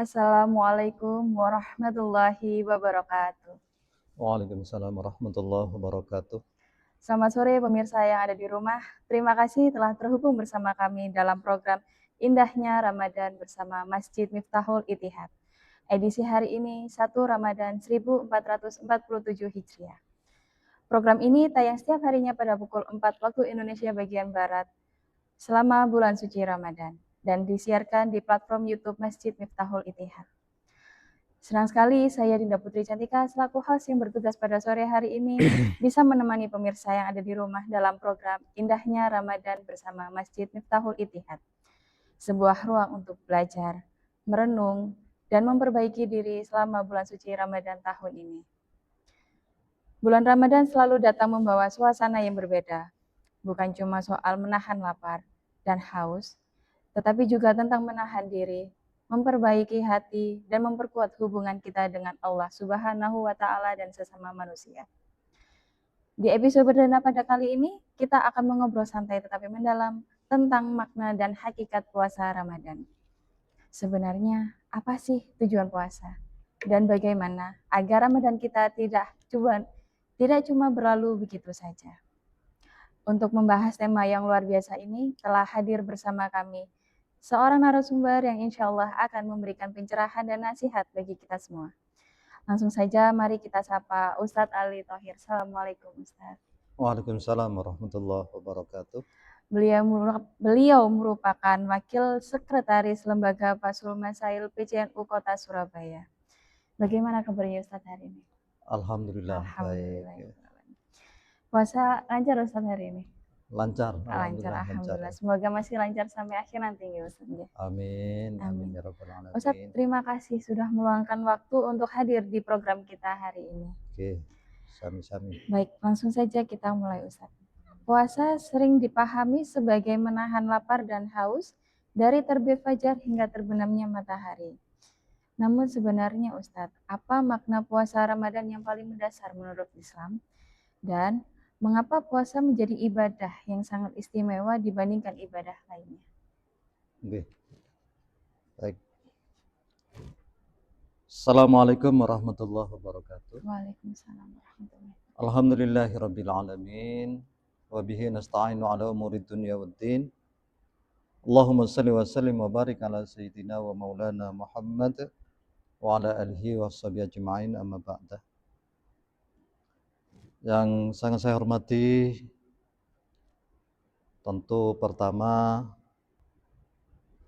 Assalamualaikum warahmatullahi wabarakatuh. Waalaikumsalam warahmatullahi wabarakatuh. Selamat sore pemirsa yang ada di rumah. Terima kasih telah terhubung bersama kami dalam program Indahnya Ramadan bersama Masjid Miftahul Itihad. Edisi hari ini 1 Ramadan 1447 Hijriah. Program ini tayang setiap harinya pada pukul 4 waktu Indonesia bagian Barat selama bulan suci Ramadan dan disiarkan di platform YouTube Masjid Miftahul Itihad. Senang sekali saya Dinda Putri Cantika selaku host yang bertugas pada sore hari ini bisa menemani pemirsa yang ada di rumah dalam program Indahnya Ramadan bersama Masjid Miftahul Itihad. Sebuah ruang untuk belajar, merenung, dan memperbaiki diri selama bulan suci Ramadan tahun ini. Bulan Ramadan selalu datang membawa suasana yang berbeda, bukan cuma soal menahan lapar dan haus, tetapi juga tentang menahan diri, memperbaiki hati, dan memperkuat hubungan kita dengan Allah Subhanahu wa Ta'ala dan sesama manusia. Di episode perdana pada kali ini, kita akan mengobrol santai tetapi mendalam tentang makna dan hakikat puasa Ramadan. Sebenarnya, apa sih tujuan puasa? Dan bagaimana agar Ramadan kita tidak cuma berlalu begitu saja? Untuk membahas tema yang luar biasa ini, telah hadir bersama kami seorang narasumber yang insya Allah akan memberikan pencerahan dan nasihat bagi kita semua. Langsung saja mari kita sapa Ustadz Ali Thohir. Assalamualaikum Ustadz. Waalaikumsalam warahmatullahi wabarakatuh. Beliau merupakan Wakil Sekretaris Lembaga Fasul Masail PCNU Kota Surabaya. Bagaimana kabarnya Ustadz hari ini? Alhamdulillah, Alhamdulillah. baik. Puasa lancar Ustadz hari ini? Lancar, Alhamdulillah. Semoga masih lancar sampai akhir nanti ya Ustadz. Amin ya rabbal alamin. Ustadz, terima kasih sudah meluangkan waktu untuk hadir di program kita hari ini. Oke, sami-sami. Baik, langsung saja kita mulai Ustadz. Puasa sering dipahami sebagai menahan lapar dan haus dari terbit fajar hingga terbenamnya matahari. Namun sebenarnya Ustadz, apa makna puasa Ramadan yang paling mendasar menurut Islam? Dan mengapa puasa menjadi ibadah yang sangat istimewa dibandingkan ibadah lainnya? Oke. Baik. Assalamualaikum warahmatullahi wabarakatuh. Waalaikumsalam warahmatullahi wabarakatuh. Alhamdulillahirabbil alamin wa bihi nasta'inu ala umurid dunya waddin. Allahumma shalli wa sallim wa barik ala sayyidina wa maulana Muhammad wa ala alihi wa sahbihi ajma'in amma ba'da. Yang sangat saya hormati, tentu pertama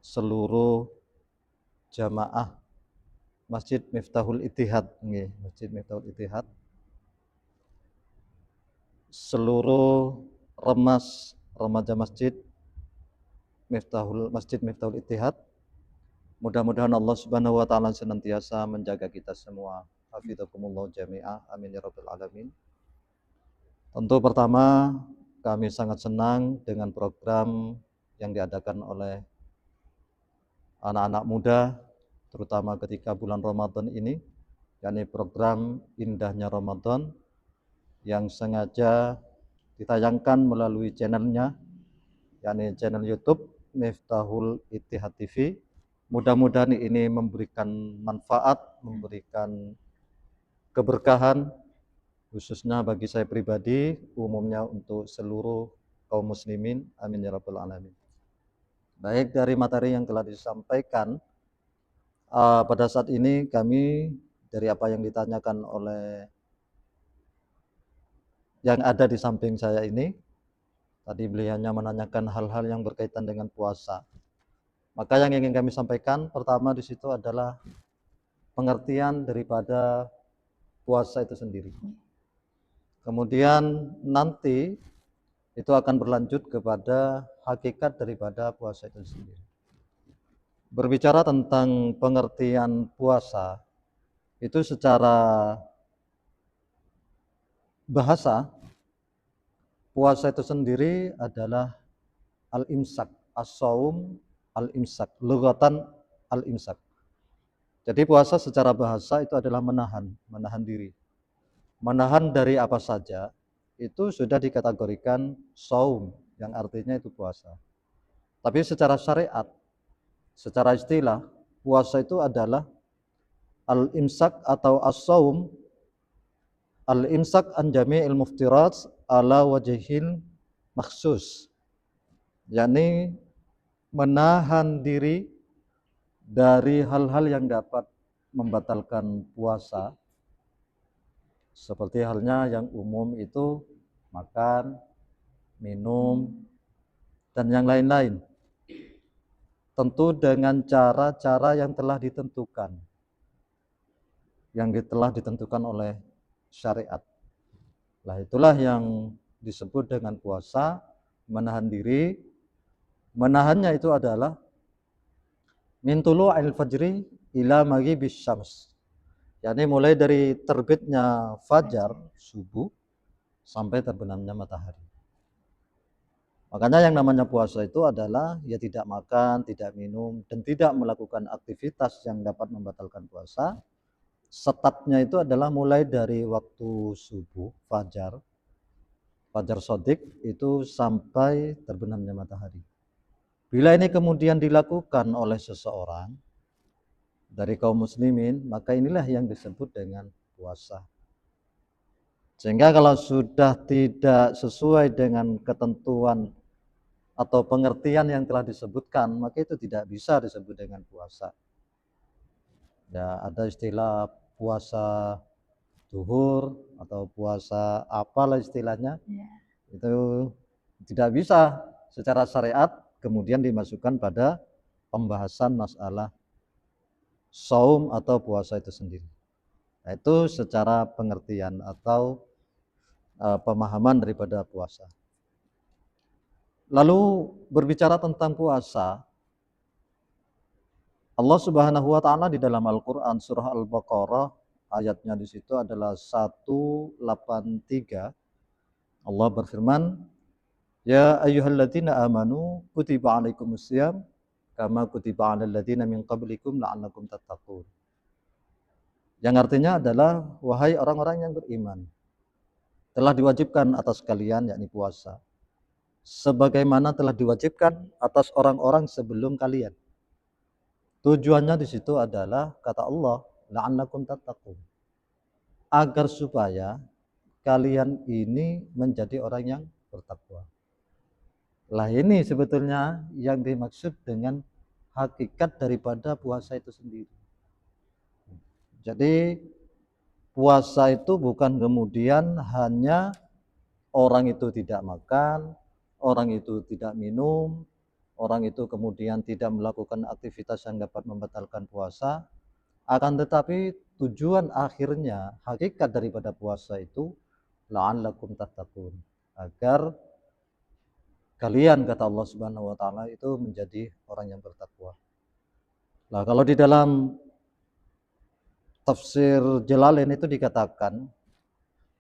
seluruh jamaah Masjid Miftahul Itihad, Masjid Miftahul Itihad, seluruh remaja Masjid Miftahul Itihad. Mudah-mudahan Allah Subhanahu wa Ta'ala senantiasa menjaga kita semua. Hafizakumullah jami'ah, amin ya rabbal alamin. Tentu pertama kami sangat senang dengan program yang diadakan oleh anak-anak muda, terutama ketika bulan Ramadan ini, yakni program Indahnya Ramadan yang sengaja ditayangkan melalui channelnya, yakni channel YouTube Miftahul Itihad TV. Mudah-mudahan ini memberikan manfaat, memberikan keberkahan, khususnya bagi saya pribadi, umumnya untuk seluruh kaum muslimin, amin ya rabbal alamin. Baik, dari materi yang telah disampaikan, pada saat ini kami dari apa yang ditanyakan oleh yang ada di samping saya ini, tadi beliaunya menanyakan hal-hal yang berkaitan dengan puasa. Maka yang ingin kami sampaikan pertama di situ adalah pengertian daripada puasa itu sendiri. Kemudian nanti itu akan berlanjut kepada hakikat daripada puasa itu sendiri. Berbicara tentang pengertian puasa, itu secara bahasa, puasa itu sendiri adalah al-imsak, as-shaum al-imsak, lughatan al-imsak. Jadi puasa secara bahasa itu adalah menahan diri. Menahan dari apa saja, itu sudah dikategorikan shaum, yang artinya itu puasa. Tapi secara syariat, secara istilah, puasa itu adalah al-imsak atau as-saum, al-imsak an jami'il muftirat ala wajhil maksus, yakni menahan diri dari hal-hal yang dapat membatalkan puasa, seperti halnya yang umum itu makan, minum, dan yang lain-lain. Tentu dengan cara-cara yang telah ditentukan, oleh syariat. Nah, itulah yang disebut dengan puasa, menahan diri. Menahannya itu adalah min tulu'il fajri ila maghibis syams, yakni mulai dari terbitnya fajar subuh sampai terbenamnya matahari. Makanya yang namanya puasa itu adalah ya tidak makan, tidak minum, dan tidak melakukan aktivitas yang dapat membatalkan puasa. Startnya itu adalah mulai dari waktu subuh, fajar shadiq itu sampai terbenamnya matahari. Bila ini kemudian dilakukan oleh seseorang dari kaum muslimin, maka inilah yang disebut dengan puasa. Sehingga kalau sudah tidak sesuai dengan ketentuan atau pengertian yang telah disebutkan, maka itu tidak bisa disebut dengan puasa. Ya, ada istilah puasa zuhur atau puasa apalah istilahnya, itu tidak bisa secara syariat kemudian dimasukkan pada pembahasan masalah saum atau puasa itu sendiri. Nah, itu secara pengertian atau pemahaman daripada puasa. Lalu berbicara tentang puasa, Allah Subhanahu wa taala di dalam Al-Qur'an surah Al-Baqarah ayatnya di situ adalah 183. Allah berfirman, "Ya ayyuhalladzina amanu kutiba alaikumusiyam kama kutiba alal ladzina min qablikum la'allakum tattaqun." Yang artinya adalah, wahai orang-orang yang beriman, telah diwajibkan atas kalian, yakni puasa, sebagaimana telah diwajibkan atas orang-orang sebelum kalian. Tujuannya di situ adalah kata Allah, la'allakum tattaqun, agar supaya kalian ini menjadi orang yang bertakwa. Lah ini sebetulnya yang dimaksud dengan hakikat daripada puasa itu sendiri. Jadi puasa itu bukan kemudian hanya orang itu tidak makan, orang itu tidak minum, orang itu kemudian tidak melakukan aktivitas yang dapat membatalkan puasa, akan tetapi tujuan akhirnya, hakikat daripada puasa itu la'allakum tattaqun, agar kalian, kata Allah Subhanahu wa taala, itu menjadi orang yang bertakwa. Nah, kalau di dalam tafsir Jalalain itu dikatakan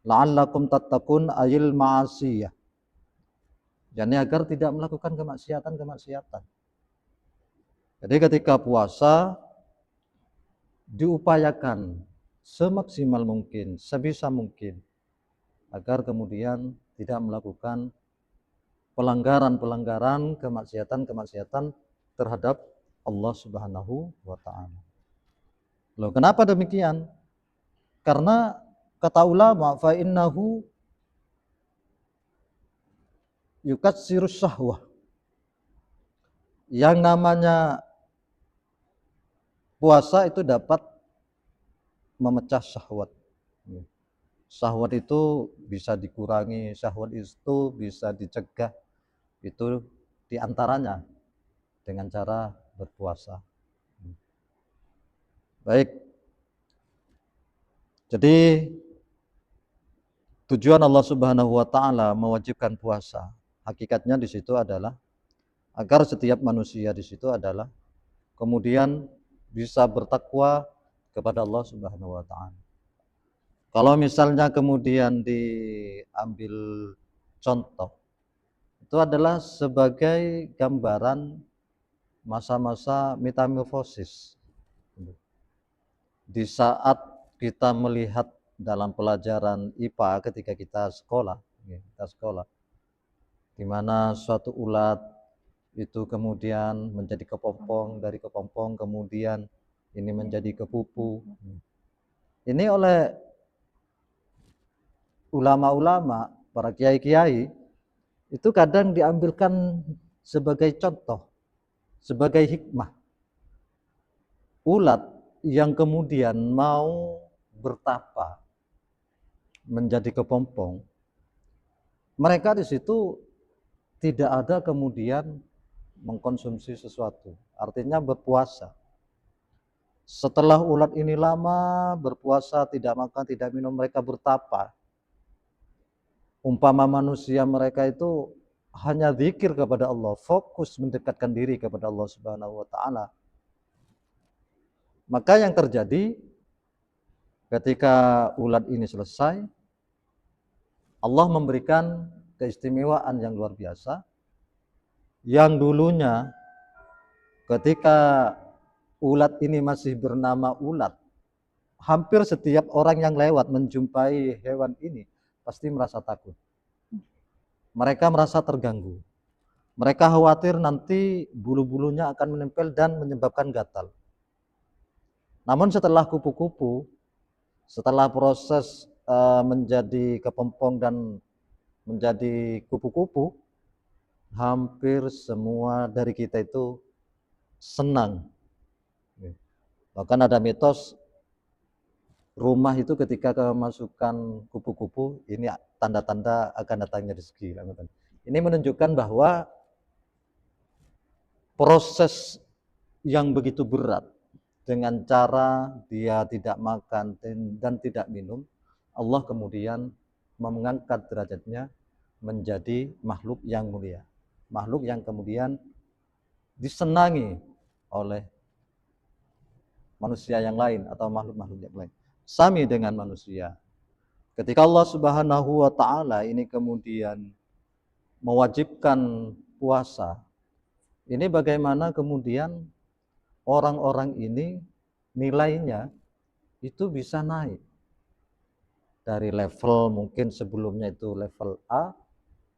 la'allakum tattaqun ayil ma'asiyah, yakni agar tidak melakukan kemaksiatan. Jadi ketika puasa diupayakan semaksimal mungkin, sebisa mungkin, agar kemudian tidak melakukan pelanggaran-pelanggaran, kemaksiatan terhadap Allah Subhanahu wa taala. Loh, kenapa demikian? Karena kata ulama, fa innahu yukatsirus syahwah. Yang namanya puasa itu dapat memecah syahwat. Syahwat itu bisa dikurangi, syahwat itu bisa dicegah. Itu diantaranya dengan cara berpuasa. Baik. Jadi tujuan Allah Subhanahu wa taala mewajibkan puasa, hakikatnya di situ adalah agar setiap manusia di situ adalah kemudian bisa bertakwa kepada Allah Subhanahu wa taala. Kalau misalnya kemudian diambil contoh, itu adalah sebagai gambaran masa-masa metamorfosis. Di saat kita melihat dalam pelajaran IPA ketika kita sekolah, di mana suatu ulat itu kemudian menjadi kepompong, dari kepompong kemudian ini menjadi kepupu. Ini oleh ulama-ulama, para kiai-kiai, itu kadang diambilkan sebagai contoh, sebagai hikmah. Ulat yang kemudian mau bertapa menjadi kepompong, mereka di situ tidak ada kemudian mengkonsumsi sesuatu, artinya berpuasa. Setelah ulat ini lama berpuasa, tidak makan, tidak minum, mereka bertapa. Umpama manusia mereka itu hanya zikir kepada Allah, fokus mendekatkan diri kepada Allah Subhanahu wa taala. Maka yang terjadi ketika ulat ini selesai, Allah memberikan keistimewaan yang luar biasa. Yang dulunya ketika ulat ini masih bernama ulat, hampir setiap orang yang lewat menjumpai hewan ini pasti merasa takut. Mereka merasa terganggu. Mereka khawatir nanti bulu-bulunya akan menempel dan menyebabkan gatal. Namun setelah kupu-kupu, setelah proses menjadi kepompong dan menjadi kupu-kupu, hampir semua dari kita itu senang. Bahkan ada mitos rumah itu ketika kemasukan kupu-kupu, ini tanda-tanda akan datangnya rezeki. Ini menunjukkan bahwa proses yang begitu berat dengan cara dia tidak makan dan tidak minum, Allah kemudian mengangkat derajatnya menjadi makhluk yang mulia, makhluk yang kemudian disenangi oleh manusia yang lain atau makhluk-makhluk yang lain. Sami dengan manusia. Ketika Allah Subhanahu wa taala ini kemudian mewajibkan puasa, ini bagaimana kemudian orang-orang ini nilainya itu bisa naik dari level mungkin sebelumnya itu level A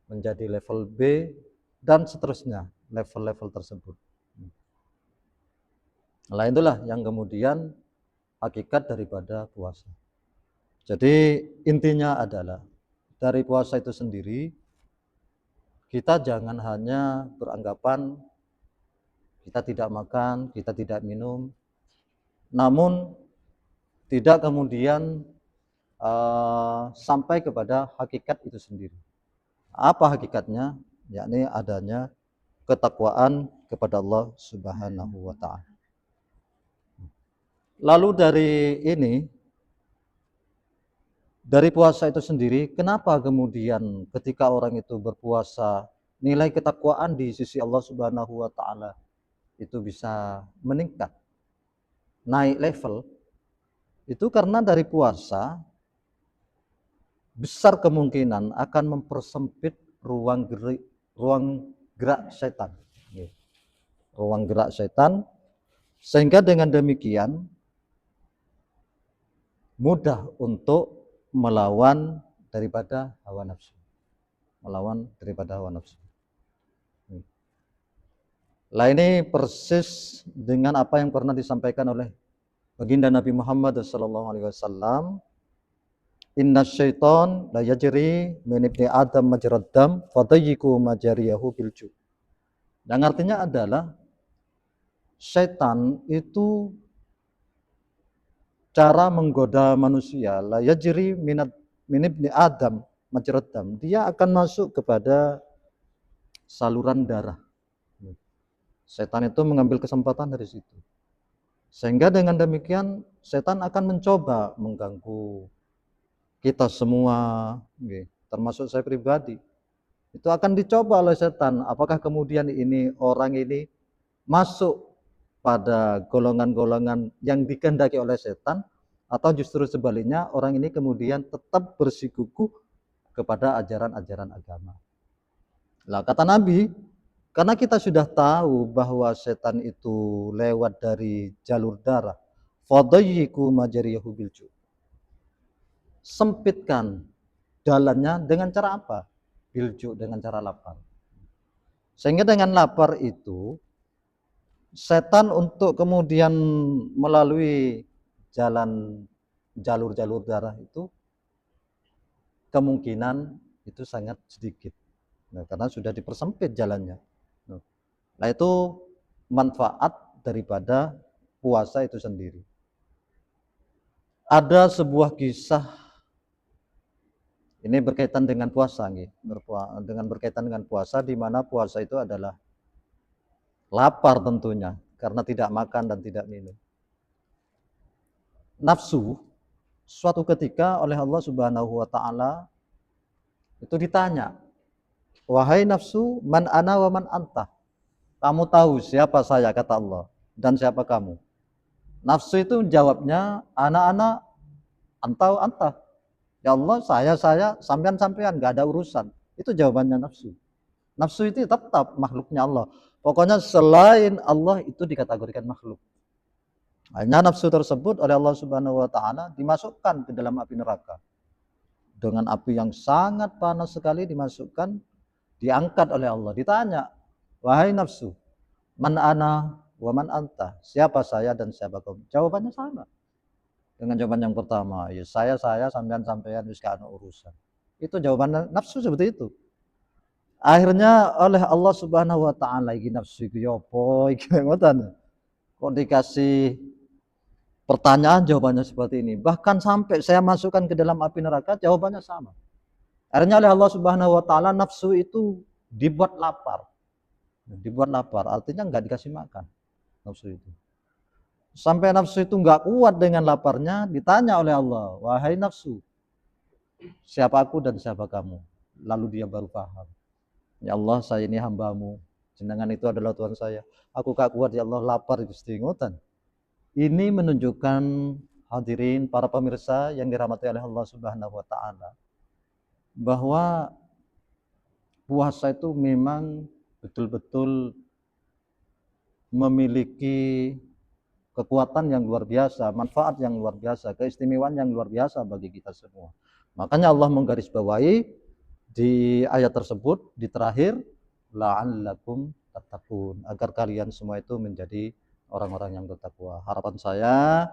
menjadi level B dan seterusnya level-level tersebut. Nah itulah yang kemudian hakikat daripada puasa. Jadi intinya adalah dari puasa itu sendiri kita jangan hanya beranggapan kita tidak makan, kita tidak minum, namun tidak kemudian sampai kepada hakikat itu sendiri. Apa hakikatnya? Yakni adanya ketakwaan kepada Allah Subhanahu wa taala. Lalu dari puasa itu sendiri, kenapa kemudian ketika orang itu berpuasa, nilai ketakwaan di sisi Allah Subhanahu wa taala itu bisa meningkat, naik level? Itu karena dari puasa besar kemungkinan akan mempersempit ruang gerak setan. Ruang gerak setan, sehingga dengan demikian mudah untuk melawan daripada hawa nafsu. Lah ini persis dengan apa yang pernah disampaikan oleh baginda Nabi Muhammad SAW. Inna syaitan la yajri min ibni adam majrad dam fadayyiku majariyahu bilju. Yang artinya adalah syaitan itu cara menggoda manusia, la yajri min ibni adam majrad dam. Dia akan masuk kepada saluran darah. Setan itu mengambil kesempatan dari situ. Sehingga dengan demikian setan akan mencoba mengganggu kita semua, termasuk saya pribadi. Itu akan dicoba oleh setan. Apakah kemudian orang ini masuk pada golongan-golongan yang dikehendaki oleh setan, atau justru sebaliknya orang ini kemudian tetap bersikukuh kepada ajaran-ajaran agama. Lah kata Nabi, karena kita sudah tahu bahwa setan itu lewat dari jalur darah, fadayyiku majariyahu bilju. Sempitkan jalannya dengan cara apa? Bilju, dengan cara lapar. Sehingga dengan lapar itu setan untuk kemudian melalui jalur-jalur darah itu kemungkinan itu sangat sedikit. Nah, karena sudah dipersempit jalannya. Nah, itu manfaat daripada puasa itu sendiri. Ada sebuah kisah ini berkaitan dengan puasa, dengan berkaitan dengan puasa, di mana puasa itu adalah lapar tentunya karena tidak makan dan tidak minum. Nafsu suatu ketika oleh Allah Subhanahu wa taala itu ditanya, "Wahai nafsu, man ana wa man anta?" Kamu tahu siapa saya, kata Allah, dan siapa kamu? Nafsu itu jawabnya, "Ana, anta. Ya Allah, saya, sampean, gak ada urusan." Itu jawabannya nafsu. Nafsu itu tetap makhluknya Allah. Pokoknya selain Allah itu dikategorikan makhluk. Hanya nafsu tersebut oleh Allah Subhanahu wa taala dimasukkan ke dalam api neraka. Dengan api yang sangat panas sekali dimasukkan, diangkat oleh Allah, ditanya, "Wahai nafsu, man ana wa man anta?" Siapa saya dan siapa kamu? Jawabannya sama dengan jawaban yang pertama, ya saya, sampean, wis gak ana urusan. Itu jawaban nafsu seperti itu. Akhirnya oleh Allah Subhanahu wa taala, iki nafsu iki apa iki ngoten. Kok dikasih pertanyaan jawabannya seperti ini. Bahkan sampai saya masukkan ke dalam api neraka jawabannya sama. Akhirnya oleh Allah Subhanahu wa taala nafsu itu dibuat lapar. Dibuat lapar artinya enggak dikasih makan nafsu itu. Sampai nafsu itu enggak kuat dengan laparnya, ditanya oleh Allah, "Wahai nafsu, siapa aku dan siapa kamu?" Lalu dia baru paham. Ya Allah, saya ini hamba-Mu. Jenengan itu adalah Tuhan saya. Aku gak kuat ya Allah, lapar Gusti ngoten. Ini menunjukkan, hadirin para pemirsa yang dirahmati oleh Allah Subhanahu wa taala, bahwa puasa itu memang betul-betul memiliki kekuatan yang luar biasa, manfaat yang luar biasa, keistimewaan yang luar biasa bagi kita semua. Makanya Allah menggarisbawahi di ayat tersebut di terakhir, la'allakum tattaqun, agar kalian semua itu menjadi orang-orang yang bertakwa. Harapan saya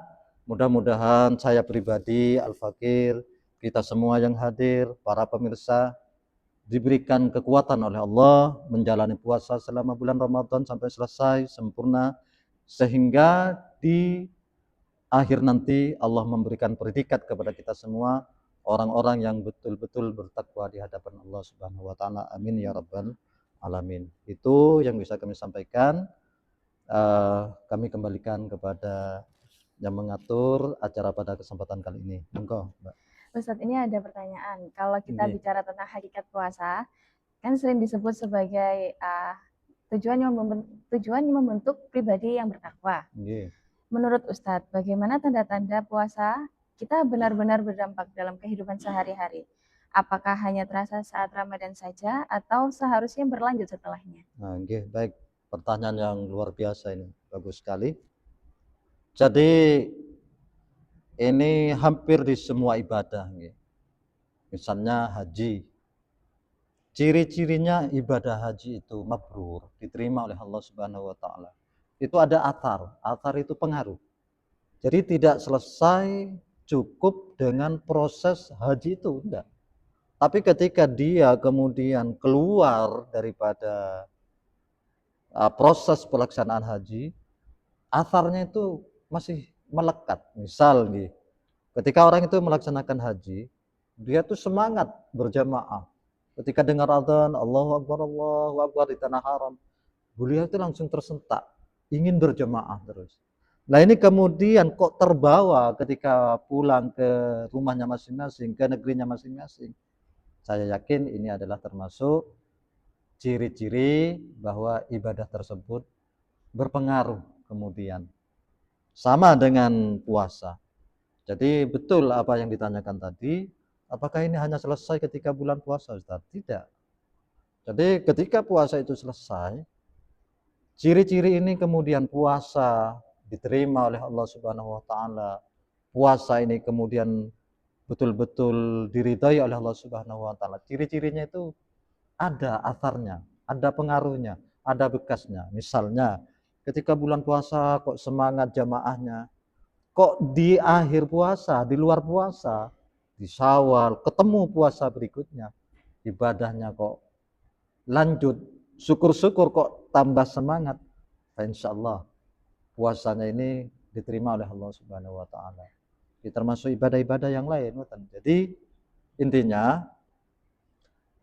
mudah-mudahan saya pribadi, Al-Fakir, kita semua yang hadir, para pemirsa, diberikan kekuatan oleh Allah menjalani puasa selama bulan Ramadan sampai selesai sempurna, sehingga di akhir nanti Allah memberikan predikat kepada kita semua orang-orang yang betul-betul bertakwa di hadapan Allah Subhanahu wa taala. Amin ya rabbal alamin. Itu yang bisa kami sampaikan. Kami kembalikan kepada yang mengatur acara pada kesempatan kali ini. Monggo, Mbak. Ustadz, ini ada pertanyaan. Kalau kita Nggih. bicara tentang hakikat puasa, kan sering disebut sebagai tujuannya membentuk pribadi yang bertakwa. Nggih. Menurut Ustadz, bagaimana tanda-tanda puasa kita benar-benar berdampak dalam kehidupan sehari-hari? Apakah hanya terasa saat Ramadan saja atau seharusnya berlanjut setelahnya? Nah, nggih, baik. Pertanyaan yang luar biasa ini. Bagus sekali. Jadi ini hampir di semua ibadah, nggih. Misalnya haji. Ciri-cirinya ibadah haji itu mabrur, diterima oleh Allah Subhanahu wa taala. Itu ada athar. Athar itu pengaruh. Jadi tidak selesai cukup dengan proses haji itu, enggak. Tapi ketika dia kemudian keluar daripada proses pelaksanaan haji, atharnya itu masih melekat. Misal nih, ketika orang itu melaksanakan haji, dia tuh semangat berjamaah. Ketika dengar adzan, Allahu Akbar di tanah haram, beliau itu langsung tersentak, ingin berjamaah terus. Nah ini kemudian kok terbawa ketika pulang ke rumahnya masing-masing, ke negerinya masing-masing. Saya yakin ini adalah termasuk ciri-ciri bahwa ibadah tersebut berpengaruh kemudian. Sama dengan puasa. Jadi betul apa yang ditanyakan tadi, apakah ini hanya selesai ketika bulan puasa, Ustaz? Tidak. Jadi ketika puasa itu selesai, ciri-ciri ini kemudian puasa diterima oleh Allah Subhanahu wa taala. Puasa ini kemudian betul-betul diridhai oleh Allah Subhanahu wa taala. Ciri-cirinya itu ada atharnya. ada pengaruhnya, ada bekasnya. Misalnya ketika bulan puasa kok semangat jamaahnya, kok di akhir puasa, di luar puasa, di Syawal, ketemu puasa berikutnya, ibadahnya kok lanjut, syukur-syukur kok tambah semangat. Insya Allah puasanya ini diterima oleh Allah Subhanahu wa taala. Termasuk ibadah-ibadah yang lain. Jadi intinya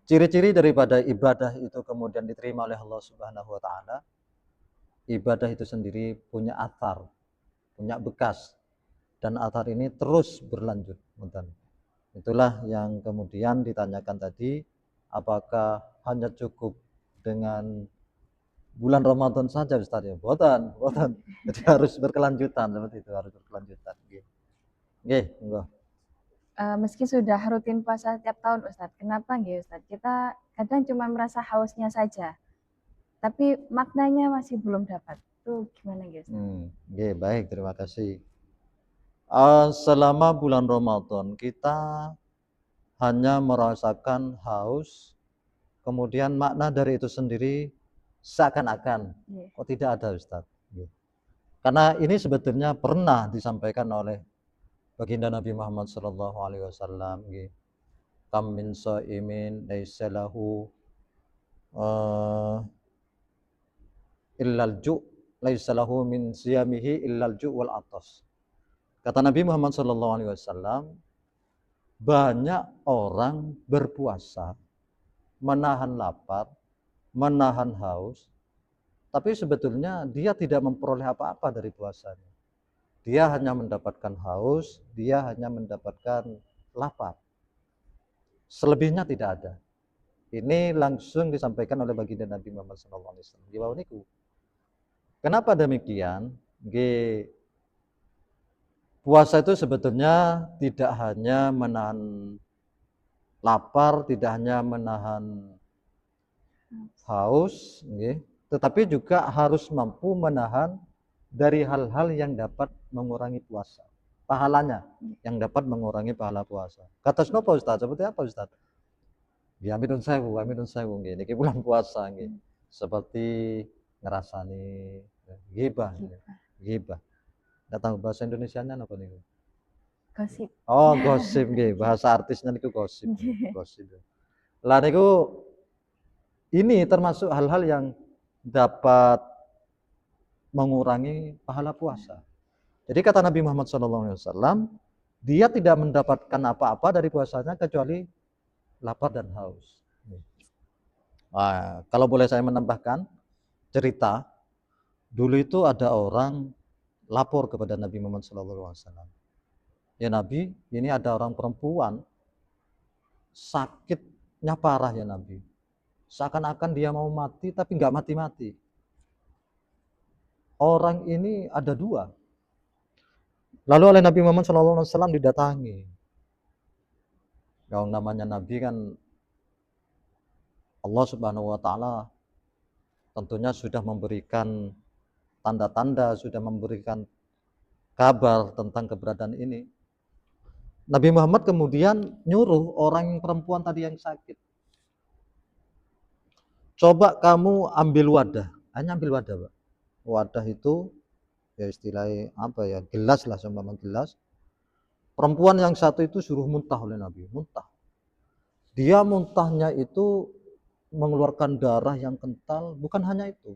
ciri-ciri daripada ibadah itu kemudian diterima oleh Allah Subhanahu wa taala, ibadah itu sendiri punya athar, punya bekas, dan athar ini terus berlanjut. Itulah yang kemudian ditanyakan tadi, apakah hanya cukup dengan bulan Ramadan saja Ustaz ya? Boten. Jadi harus berkelanjutan, seperti itu, harus berkelanjutan. Nggih, monggo. Meski sudah rutin puasa tiap tahun Ustadz, kenapa nggih Ustadz? Kita kadang cuma merasa hausnya saja, tapi maknanya masih belum dapat. Itu gimana nggih Ustadz? Nggih, baik, terima kasih. Selama bulan Ramadan kita hanya merasakan haus, kemudian makna dari itu sendiri seakan-akan kok tidak ada Ustaz. Karena ini sebetulnya pernah disampaikan oleh baginda Nabi Muhammad sallallahu alaihi wasallam, kam min shaimin laisa lahu illal ju' laisa lahu min siyamihi illal ju' wal atas. Kata Nabi Muhammad sallallahu alaihi wasallam, banyak orang berpuasa menahan lapar, menahan haus, tapi sebetulnya dia tidak memperoleh apa-apa dari puasanya. Dia hanya mendapatkan haus, dia hanya mendapatkan lapar. Selebihnya tidak ada. Ini langsung disampaikan oleh baginda Nabi Muhammad SAW. Kenapa demikian? Puasa itu sebetulnya tidak hanya menahan lapar, tidak hanya menahan haus, tetapi juga harus mampu menahan dari hal-hal yang dapat mengurangi puasa, pahalanya, yang dapat mengurangi pahala puasa. Kata siapa Ustaz? Seperti apa Ustaz? Ya aminun sewu, ini bulan puasa, seperti ngerasani ghibah. Nggak tahu bahasa Indonesianya apa nih? Gosip. Oh, gosip, bahasa artisnya niku gosip. Gosip. Lah niku ini termasuk hal-hal yang dapat mengurangi pahala puasa. Jadi kata Nabi Muhammad SAW, dia tidak mendapatkan apa-apa dari puasanya kecuali lapar dan haus. Nah, kalau boleh saya menambahkan cerita, dulu itu ada orang lapor kepada Nabi Muhammad SAW. Ya Nabi, ini ada orang perempuan sakitnya parah ya Nabi. Seakan-akan dia mau mati tapi nggak mati-mati. Orang ini ada dua. Lalu oleh Nabi Muhammad SAW didatangi. Yang namanya Nabi kan Allah Subhanahu wa taala tentunya sudah memberikan tanda-tanda, sudah memberikan kabar tentang keberadaan ini. Nabi Muhammad kemudian nyuruh orang perempuan tadi yang sakit, coba kamu ambil wadah. Hanya ambil wadah, Pak. Wadah itu ya istilahnya apa ya, gelas lah, seumpama gelas. Perempuan yang satu itu suruh muntah oleh Nabi, muntah. Dia muntahnya itu mengeluarkan darah yang kental, bukan hanya itu,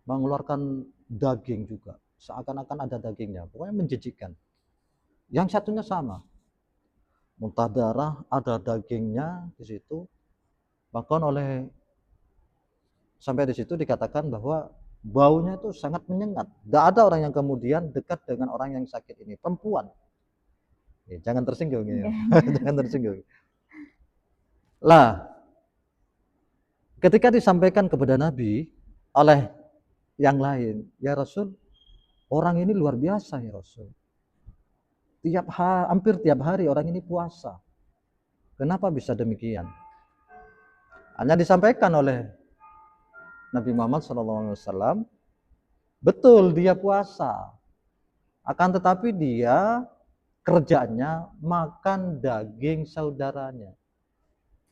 mengeluarkan daging juga, seakan-akan ada dagingnya, pokoknya menjijikkan. Yang satunya sama, muntah darah, ada dagingnya di situ. Bahkan sampai di situ dikatakan bahwa baunya itu sangat menyengat. Tidak ada orang yang kemudian dekat dengan orang yang sakit ini, perempuan. Jangan tersinggung ya. Jangan tersinggung. Lah, ketika disampaikan kepada Nabi oleh yang lain, ya Rasul, orang ini luar biasa ya Rasul. Hampir tiap hari orang ini puasa. Kenapa bisa demikian? Hanya disampaikan oleh Nabi Muhammad SAW, betul dia puasa, akan tetapi dia kerjanya makan daging saudaranya.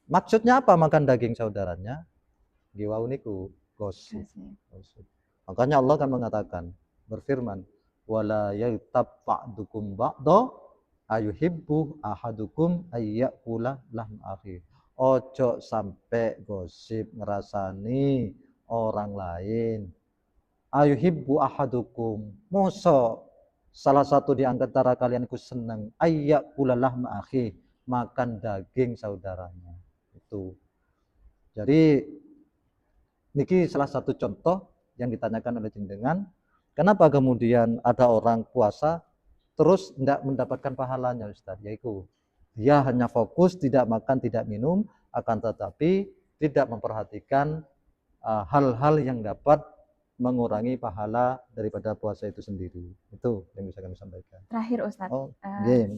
Maksudnya apa makan daging saudaranya? Giwau niku gosip. Gosip. Gosip. Makanya Allah kan mengatakan, berfirman, wala yaghtab ba'dukum ba'da ayuhibbu ahadukum ayyakula lahm akhi. Ojo sampai gosip ngerasani orang lain. Ayuhibbu ahadukum, mosok salah satu di antara kalian ku senang ayyakula lahm akhi, makan daging saudaranya. Itu. Jadi niki salah satu contoh yang ditanyakan oleh jenengan, kenapa kemudian ada orang puasa terus tidak mendapatkan pahalanya Ustaz, yaitu dia hanya fokus tidak makan tidak minum, akan tetapi tidak memperhatikan hal-hal yang dapat mengurangi pahala daripada puasa itu sendiri. Itu yang bisa kami sampaikan. Terakhir Ustadz, Oh, nggih,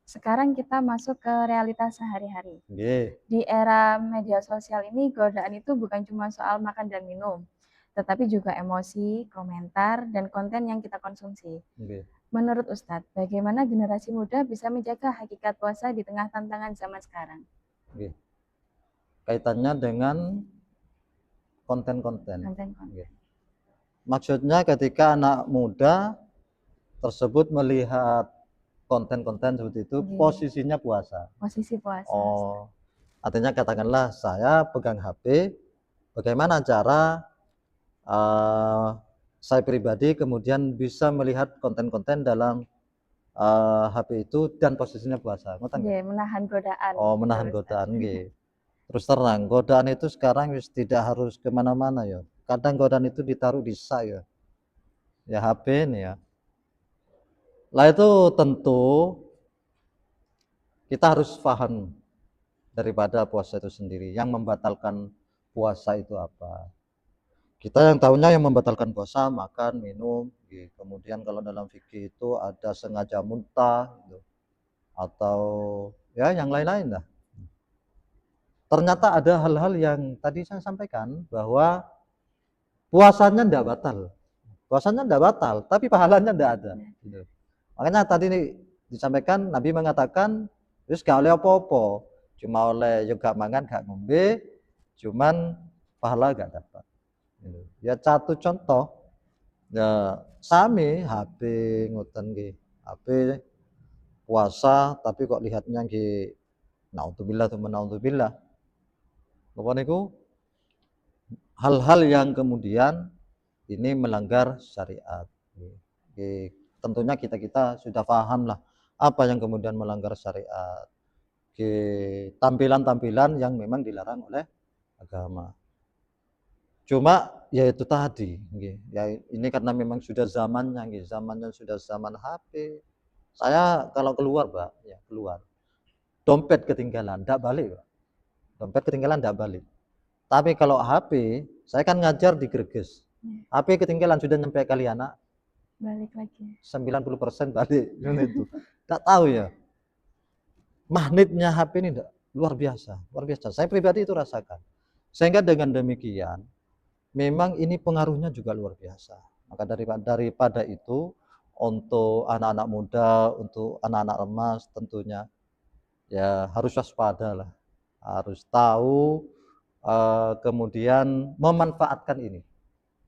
sekarang kita masuk ke realitas sehari-hari. nggih. Di era media sosial ini, godaan itu bukan cuma soal makan dan minum, tetapi juga emosi, komentar, dan konten yang kita konsumsi. Nggih. Menurut Ustadz, bagaimana generasi muda bisa menjaga hakikat puasa di tengah tantangan zaman sekarang? Nggih. Kaitannya dengan konten-konten. Konten-konten. Maksudnya ketika anak muda tersebut melihat konten-konten seperti itu, posisinya puasa. Posisi puasa. Oh, artinya katakanlah saya pegang HP, bagaimana cara saya pribadi kemudian bisa melihat konten-konten dalam HP itu dan posisinya puasa. Menahan godaan. Oh, menahan godaan, nggih. Terus terang, godaan itu sekarang tidak harus kemana-mana ya. Kadang godaan itu ditaruh di saya, ya HP nih ya. Lah itu tentu kita harus paham daripada puasa itu sendiri. Yang membatalkan puasa itu apa? Kita yang tahunya yang membatalkan puasa makan, minum, gitu. Kemudian kalau dalam fikih itu ada sengaja muntah, gitu. Atau ya yang lain-lain lah. Ternyata ada hal-hal yang tadi saya sampaikan bahwa puasanya tidak batal, tapi pahalanya tidak ada. Gitu. Makanya tadi nih disampaikan Nabi mengatakan, terus gak oleh apa-apa, cuma oleh juga mangan gak ngombe, cuman pahala gak dapat. Gitu. Ya satu contoh, ya sami HP ngoten nggih, HP puasa tapi kok lihatnya nggih naudzubillah tsumma naudzubillah. Apa niku hal-hal yang kemudian ini melanggar syariat. Tentunya kita sudah paham lah apa yang kemudian melanggar syariat. Tampilan-tampilan yang memang dilarang oleh agama. Cuma ya itu tadi, ya ini karena memang sudah zamannya, zamannya sudah zaman HP. Saya kalau keluar, Mbak, ya keluar. Dompet ketinggalan, enggak balik, Pak. Dompet ketinggalan enggak balik. Tapi kalau HP, saya kan ngajar di Greges. HP ketinggalan sudah nyampe Kalianak, balik lagi. 90% balik. Itu. Enggak tahu ya. Magnetnya HP ini luar biasa, luar biasa. Saya pribadi itu rasakan. Sehingga dengan demikian, memang ini pengaruhnya juga luar biasa. Maka daripada itu, untuk anak-anak muda, untuk anak-anak remas tentunya ya harus waspada lah, harus tahu kemudian memanfaatkan ini.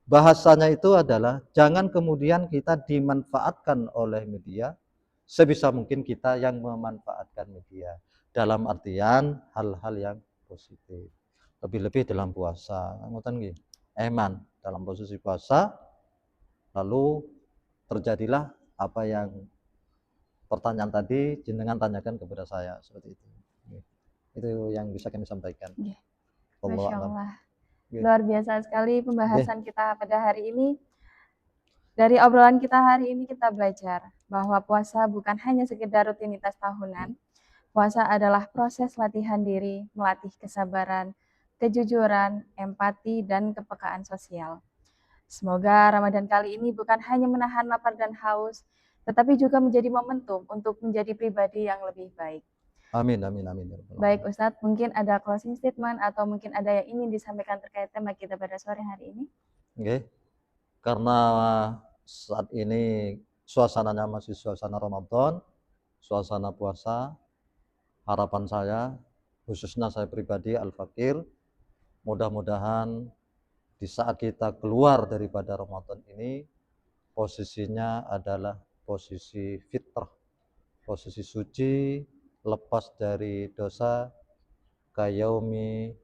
Bahasanya itu adalah jangan kemudian kita dimanfaatkan oleh media, sebisa mungkin kita yang memanfaatkan media dalam artian hal-hal yang positif. Lebih-lebih dalam puasa, ngoten nggih. Eman dalam posisi puasa, lalu terjadilah apa yang pertanyaan tadi jenengan tanyakan kepada saya seperti itu. Itu yang bisa kami sampaikan. Masya Allah. Luar biasa sekali pembahasan kita pada hari ini. Dari obrolan kita hari ini kita belajar bahwa puasa bukan hanya sekedar rutinitas tahunan. Puasa adalah proses latihan diri, melatih kesabaran, kejujuran, empati, dan kepekaan sosial. Semoga Ramadan kali ini bukan hanya menahan lapar dan haus, tetapi juga menjadi momentum untuk menjadi pribadi yang lebih baik. Amin, amin, amin. Baik Ustadz, mungkin ada closing statement atau mungkin ada yang ingin disampaikan terkait tema kita pada sore hari ini? Oke, karena saat ini suasananya masih suasana Ramadan, suasana puasa, harapan saya, khususnya saya pribadi Al-Fakir, Mudah-mudahan di saat kita keluar daripada Ramadan ini, posisinya adalah posisi fitrah, posisi suci, lepas dari dosa, kayaumi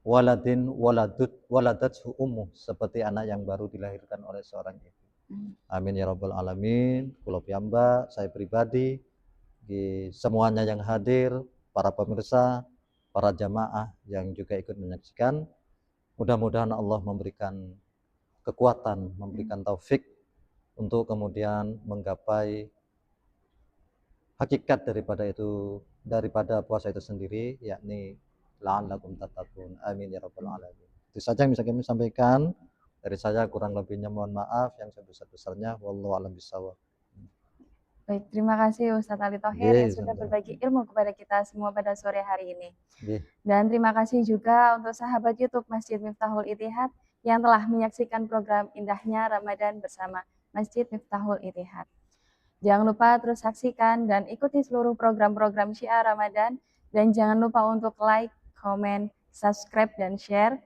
waladathu ummuh, seperti anak yang baru dilahirkan oleh seorang ibu. Amin ya rabbal alamin. Kula piyambak, saya pribadi, di semuanya yang hadir, para pemirsa, para jamaah yang juga ikut menyaksikan, mudah-mudahan Allah memberikan kekuatan, memberikan taufik untuk kemudian menggapai hakikat daripada puasa itu sendiri, yakni la'allakum tattaqun. Amin ya rabbal alamin. Itu saja yang bisa kami sampaikan. Dari saya kurang lebihnya mohon maaf, yang sebesar-besarnya wallahu a'lam bishawab. Baik, terima kasih Ustadz Ali Thohir yang sudah berbagi ilmu kepada kita semua pada sore hari ini. Dan terima kasih juga untuk sahabat YouTube Masjid Miftahul Ittihad yang telah menyaksikan program Indahnya Ramadan bersama Masjid Miftahul Ittihad. Jangan lupa terus saksikan dan ikuti seluruh program-program Syiar Ramadan, dan jangan lupa untuk like, komen, subscribe, dan share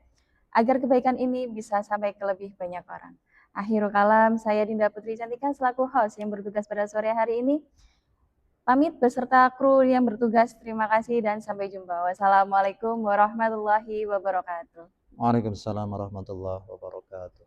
agar kebaikan ini bisa sampai ke lebih banyak orang. Akhirul kalam, saya Dinda Putri Cantika selaku host yang bertugas pada sore hari ini. Pamit beserta kru yang bertugas. Terima kasih dan sampai jumpa. Wassalamualaikum warahmatullahi wabarakatuh. Waalaikumsalam warahmatullahi wabarakatuh.